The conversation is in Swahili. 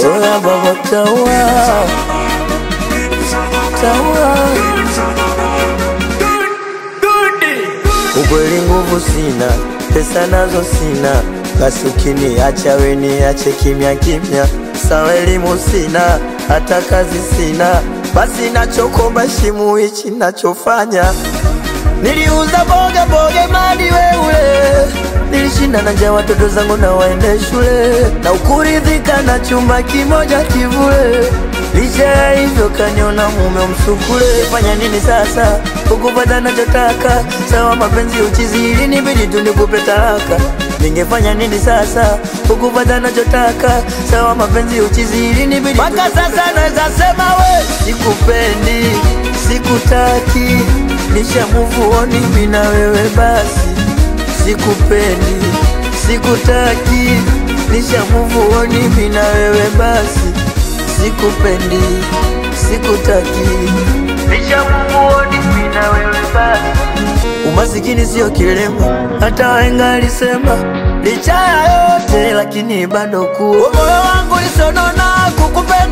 Oya baba tawa ukweli nguvu sina, pesa nazo sina, basi ukiniacha we niache kimya kimya. Sawa elimu sina, hata kazi sina, basi nachokomba shimu hichi nachofanya. Niliuza boga mali wewe, nilishinda na njaa watoto zangu na waende shule, na ukuridhika na chumba kimoja kivule. Licha ya hivyo kaniona mume msukule. Fanya nini sasa ukupata nachotaka? Sawa mapenzi uchizi ilinibidi tu nikupe talaka. Ningefanya nini sasa ukupata nachotaka? Sawa mapenzi uchizi ilinibidi. Mpaka sasa naweza sema we sikupendi, sikutaki, nisha move on mimi na wewe basi. Sikupendi, sikutaki, nisha move on mimi na wewe basi. Sikupendi, sikutaki, nisha move on mimi na wewe basi. Umasikini sio kilema, hata wahenga alisema. Licha ya yote lakini bado kuwa moyo wangu lisonona kukupenda.